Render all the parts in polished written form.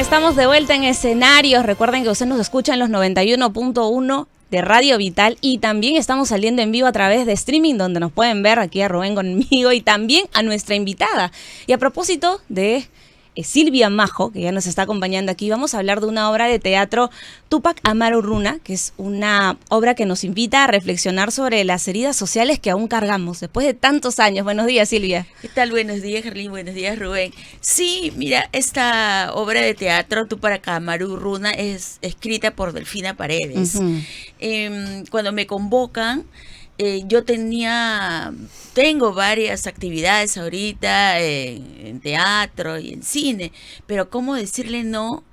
estamos de vuelta en escenarios. Recuerden que usted nos escucha en los 91.1 de Radio Vital y también estamos saliendo en vivo a través de streaming, donde nos pueden ver aquí a Rubén conmigo y también a nuestra invitada. Y a propósito de Silvia Majo, que ya nos está acompañando aquí, vamos a hablar de una obra de teatro, Túpac Amaru Runa, que es una obra que nos invita a reflexionar sobre las heridas sociales que aún cargamos después de tantos años. Buenos días, Silvia. ¿Qué tal? Buenos días, Gerlín. Buenos días, Rubén. Sí, mira, esta obra de teatro, Túpac Amaru Runa, es escrita por Delfina Paredes. Cuando me convocan, yo tengo varias actividades ahorita en teatro y en cine, pero ¿cómo decirle no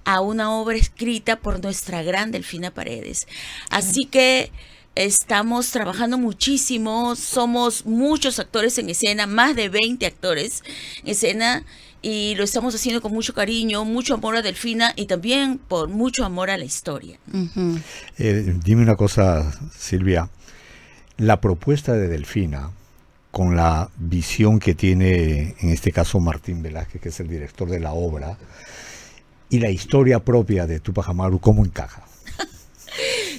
a una obra escrita por nuestra gran Delfina Paredes? Así que estamos trabajando muchísimo, somos muchos actores en escena, más de 20 actores en escena, y lo estamos haciendo con mucho cariño, mucho amor a Delfina y también por mucho amor a la historia. Dime una cosa, Silvia. La propuesta de Delfina, con la visión que tiene, en este caso, Martín Velázquez, que es el director de la obra, y la historia propia de Túpac Amaru, ¿cómo encaja?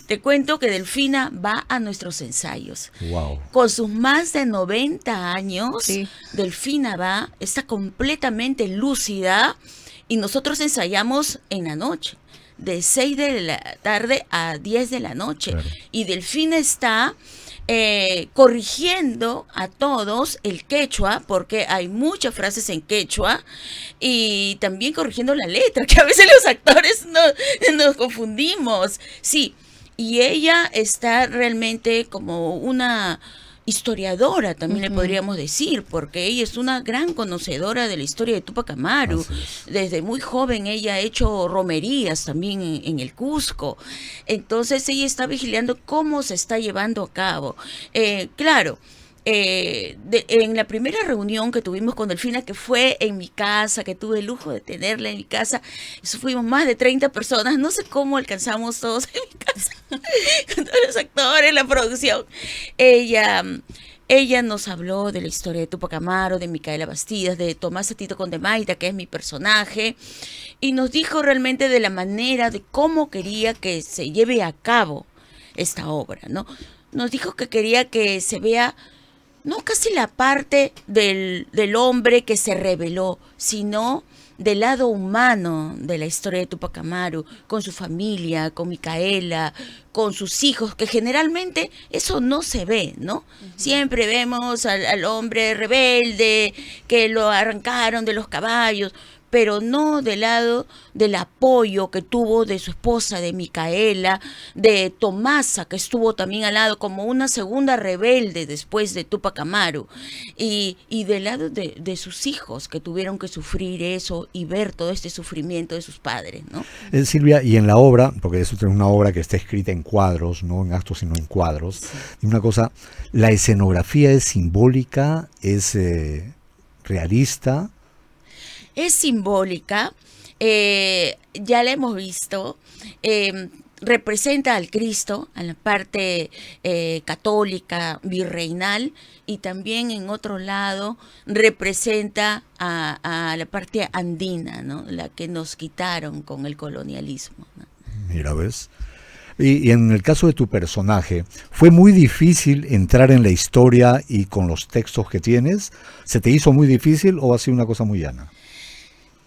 Te cuento que Delfina va a nuestros ensayos. Wow. Con sus más de 90 años, Sí. Delfina está completamente lúcida y nosotros ensayamos en la noche, de 6 de la tarde a 10 de la noche. Claro. Y Delfina está corrigiendo a todos el quechua, porque hay muchas frases en quechua, y también corrigiendo la letra, que a veces los actores nos confundimos. Sí, y ella está realmente como una historiadora, también le podríamos decir, porque ella es una gran conocedora de la historia de Túpac Amaru. Desde muy joven ella ha hecho romerías también en el Cusco. Entonces ella está vigilando cómo se está llevando a cabo. Claro, en la primera reunión que tuvimos con Delfina, que fue en mi casa, que tuve el lujo de tenerla en mi casa, eso fuimos más de 30 personas, no sé cómo alcanzamos todos en mi casa, con todos los actores, la producción. Ella nos habló de la historia de Túpac Amaru, de Micaela Bastidas, de Tomás Tito Condemaita, que es mi personaje, y nos dijo realmente de la manera, de cómo quería que se lleve a cabo esta obra, ¿no? Nos dijo que quería que se vea no casi la parte del hombre que se rebeló, sino del lado humano de la historia de Túpac Amaru, con su familia, con Micaela, con sus hijos, que generalmente eso no se ve, ¿no? Siempre vemos al hombre rebelde, que lo arrancaron de los caballos, pero no del lado del apoyo que tuvo de su esposa, de Micaela, de Tomasa, que estuvo también al lado como una segunda rebelde después de Túpac Amaru, y del lado de sus hijos, que tuvieron que sufrir eso y ver todo este sufrimiento de sus padres, ¿no? Silvia, y en la obra, porque eso es una obra que está escrita en cuadros, no en actos, sino en cuadros, sí. Y una cosa, la escenografía es simbólica, es realista. Es simbólica, ya la hemos visto, representa al Cristo, a la parte católica, virreinal, y también en otro lado representa a la parte andina, ¿no? La que nos quitaron con el colonialismo, ¿no? Mira, ¿ves? Y en el caso de tu personaje, ¿fue muy difícil entrar en la historia y con los textos que tienes? ¿Se te hizo muy difícil o ha sido una cosa muy llana?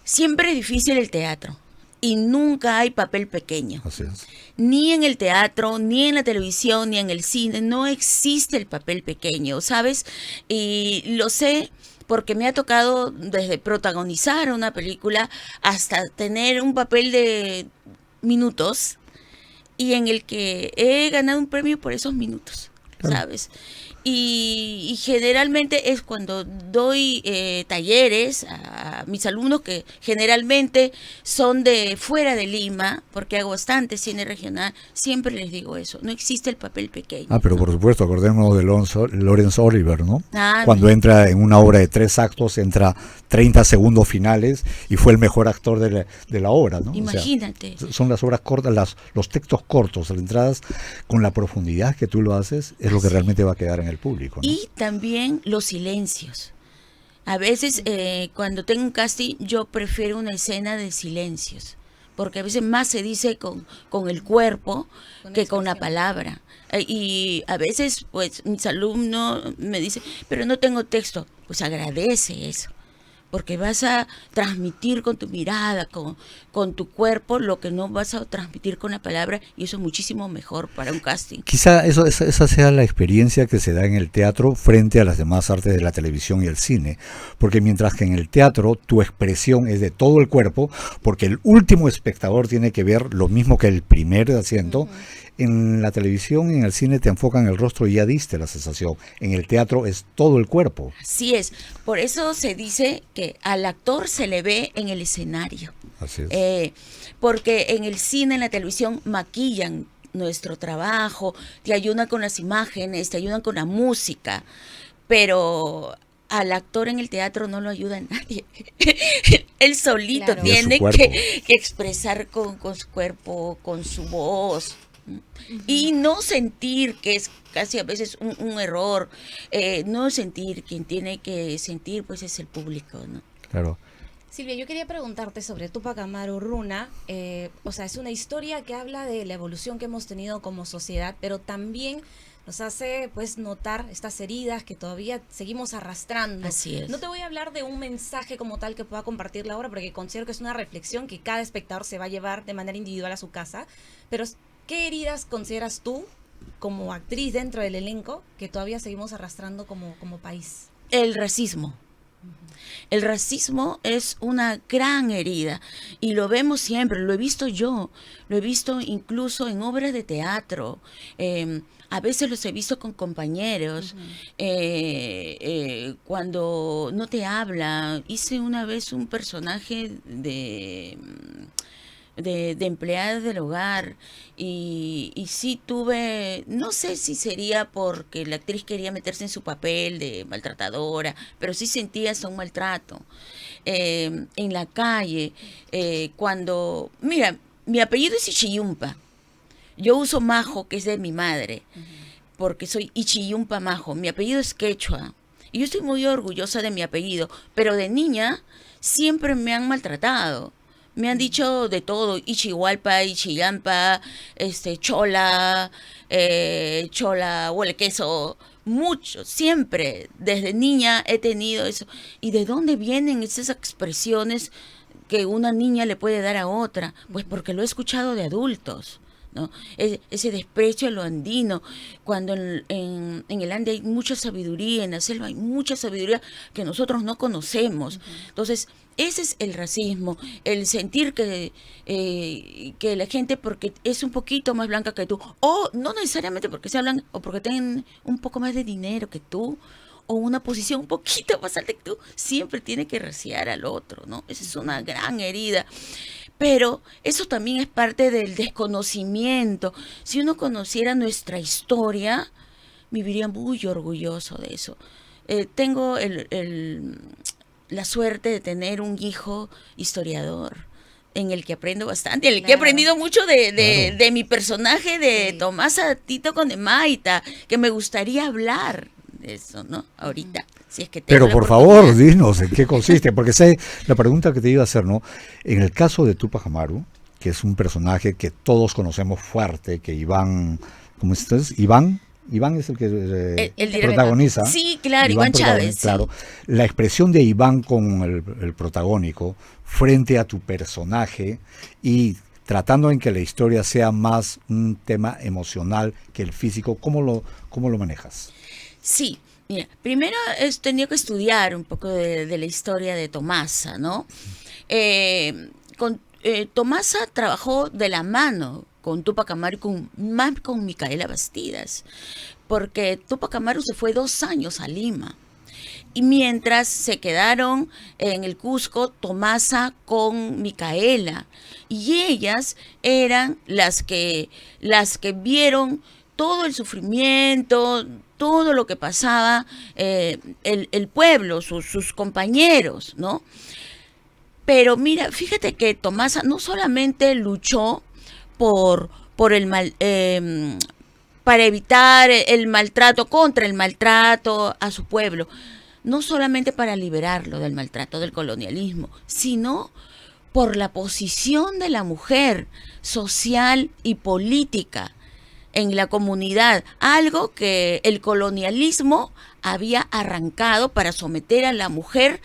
Siempre es difícil el teatro y nunca hay papel pequeño. Así es. Ni en el teatro, ni en la televisión, ni en el cine, no existe el papel pequeño, ¿sabes? Y lo sé porque me ha tocado desde protagonizar una película hasta tener un papel de minutos y en el que he ganado un premio por esos minutos, ¿sabes? Y generalmente es cuando doy talleres a mis alumnos, que generalmente son de fuera de Lima, porque hago bastante cine regional, siempre les digo eso, no existe el papel pequeño. Pero por supuesto, acordémonos de Laurence Olivier, ¿no? Cuando mira. Entra en una obra de 3 actos, entra 30 segundos finales y fue el mejor actor de la obra, ¿no? Imagínate. O sea, son las obras cortas, los textos cortos, las entradas con la profundidad que tú lo haces, es lo que realmente va a quedar en el público, ¿no? Y también los silencios. A veces cuando tengo un casting yo prefiero una escena de silencios, porque a veces más se dice con el cuerpo que con la palabra. Y a veces pues mis alumnos me dicen, pero no tengo texto. Pues agradece eso, porque vas a transmitir con tu mirada, con tu cuerpo, lo que no vas a transmitir con la palabra, y eso es muchísimo mejor para un casting. Quizá esa sea la experiencia que se da en el teatro frente a las demás artes de la televisión y el cine, porque mientras que en el teatro tu expresión es de todo el cuerpo, porque el último espectador tiene que ver lo mismo que el primer asiento, en la televisión y en el cine te enfocan el rostro y ya diste la sensación. En el teatro es todo el cuerpo. Así es, por eso se dice que al actor se le ve en el escenario. Así es. Porque en el cine, en la televisión, maquillan nuestro trabajo, te ayudan con las imágenes, te ayudan con la música, pero al actor en el teatro no lo ayuda nadie. Él solito Claro. tiene De su que expresar con su cuerpo, con su voz. Y no sentir, que es casi a veces un error, no sentir, quien tiene que sentir pues es el público, ¿no? Claro. Silvia, yo quería preguntarte sobre Tupac Amaru Runa. O sea, es una historia que habla de la evolución que hemos tenido como sociedad, pero también nos hace pues notar estas heridas que todavía seguimos arrastrando. Así es. No te voy a hablar de un mensaje como tal que pueda compartir la obra, porque considero que es una reflexión que cada espectador se va a llevar de manera individual a su casa, pero ¿qué heridas consideras tú como actriz dentro del elenco que todavía seguimos arrastrando como país? El racismo. El racismo es una gran herida y lo vemos siempre, lo he visto yo, lo he visto incluso en obras de teatro, a veces los he visto con compañeros, cuando no te habla. Hice una vez un personaje de empleadas del hogar y sí tuve, no sé si sería porque la actriz quería meterse en su papel de maltratadora, pero sí sentía hasta un maltrato. En la calle, cuando, mira, mi apellido es Ichiyumpa, yo uso Majo, que es de mi madre, porque soy Ichiyumpa Majo, mi apellido es quechua, y yo estoy muy orgullosa de mi apellido, pero de niña siempre me han maltratado. Me han dicho de todo, Ichihualpa, Ichillampa, Chola, Chola, huele queso, mucho, siempre, desde niña he tenido eso. ¿Y de dónde vienen esas expresiones que una niña le puede dar a otra? Pues porque lo he escuchado de adultos, ¿no? Ese desprecio a lo andino, cuando en el Ande hay mucha sabiduría, en la selva hay mucha sabiduría que nosotros no conocemos. Entonces, ese es el racismo, el sentir que la gente, porque es un poquito más blanca que tú, o no necesariamente porque sea blanca, o porque tienen un poco más de dinero que tú, o una posición un poquito más alta que tú, siempre tiene que raciar al otro, ¿no? Esa es una gran herida. Pero eso también es parte del desconocimiento. Si uno conociera nuestra historia, viviría muy orgulloso de eso. Tengo la suerte de tener un hijo historiador en el que aprendo bastante, en el que he aprendido mucho de mi personaje de Tomasa Tito Condemaita, que me gustaría hablar de eso, ¿no? Ahorita, si es que tengo Pero la por oportunidad. favor, dinos en qué consiste, porque sé la pregunta que te iba a hacer, ¿no? En el caso de Tupac Amaru, que es un personaje que todos conocemos fuerte, que Iván, ¿cómo es esto? Iván es el que El director. protagoniza. Sí, claro, Iván Chávez. Sí. Claro, la expresión de Iván con el protagónico frente a tu personaje y tratando en que la historia sea más un tema emocional que el físico, ¿cómo lo manejas? Sí, mira, primero tenía que estudiar un poco de la historia de Tomasa, ¿no? Tomasa trabajó de la mano con Tupac Amaru y más con Micaela Bastidas, porque Tupac Amaru se fue 2 años a Lima. Y mientras se quedaron en el Cusco, Tomasa con Micaela. Y ellas eran las que vieron todo el sufrimiento, todo lo que pasaba el pueblo, sus compañeros, ¿no? Pero mira, fíjate que Tomasa no solamente luchó por el mal, para evitar el maltrato, contra el maltrato a su pueblo. no solamente para liberarlo del maltrato del colonialismo, sino por la posición de la mujer social y política en la comunidad, algo que el colonialismo había arrancado para someter a la mujer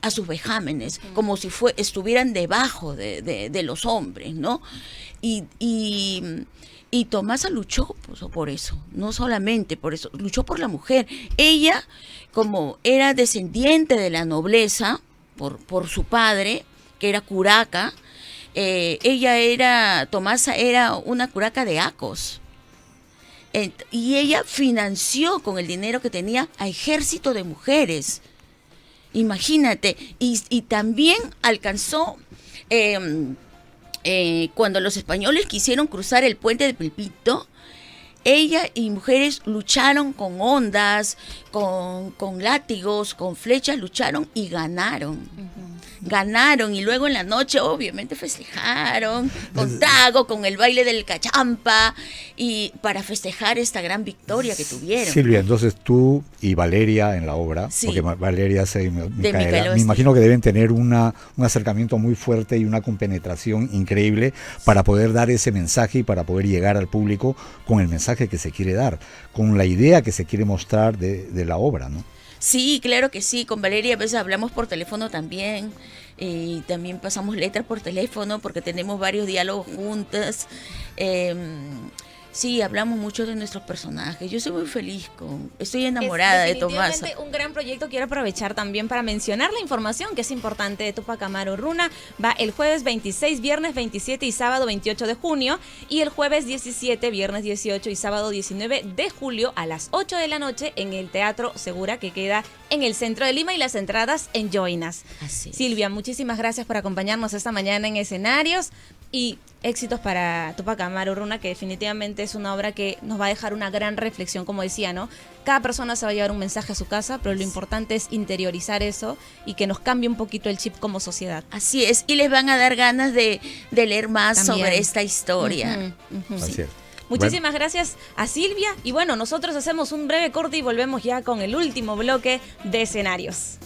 a sus vejámenes, como si estuvieran debajo de los hombres, ¿no? Y Tomasa luchó por eso, no solamente por eso, luchó por la mujer. Ella, como era descendiente de la nobleza, por su padre, que era curaca, Tomasa era una curaca de Acos. Y ella financió con el dinero que tenía a ejército de mujeres. Imagínate. Y también alcanzó, cuando los españoles quisieron cruzar el puente de Pilpito, ella y mujeres lucharon con hondas, con látigos, con flechas, lucharon y ganaron. Ganaron, y luego en la noche obviamente festejaron con trago, con el baile del cachampa, y para festejar esta gran victoria que tuvieron. Silvia, entonces tú y Valeria en la obra, Sí. porque Valeria hace Micaela, Micaela me imagino que deben tener un acercamiento muy fuerte y una compenetración increíble para poder dar ese mensaje y para poder llegar al público con el mensaje que se quiere dar, con la idea que se quiere mostrar de la obra, ¿no? Sí, claro que sí. Con Valeria a veces hablamos por teléfono también. Y también pasamos letras por teléfono porque tenemos varios diálogos juntas. Sí, hablamos mucho de nuestros personajes. Yo soy muy feliz estoy enamorada de Tomasa. Definitivamente un gran proyecto. Quiero aprovechar también para mencionar la información que es importante de Tupac Amaru Runa. Va el jueves 26, viernes 27 y sábado 28 de junio. Y el jueves 17, viernes 18 y sábado 19 de julio a las 8 de la noche en el Teatro Segura, que queda en el centro de Lima, y las entradas en Joinas. Así es. Silvia, muchísimas gracias por acompañarnos esta mañana en Escenarios. Y éxitos para Tupac Amaru Runa, que definitivamente es una obra que nos va a dejar una gran reflexión, como decía, ¿no? Cada persona se va a llevar un mensaje a su casa, pero lo importante es interiorizar eso y que nos cambie un poquito el chip como sociedad. Así es, y les van a dar ganas de leer más También sobre esta historia. Ujú, ujú. Así es. Muchísimas gracias a Silvia. Y bueno, nosotros hacemos un breve corte y volvemos ya con el último bloque de Escenarios.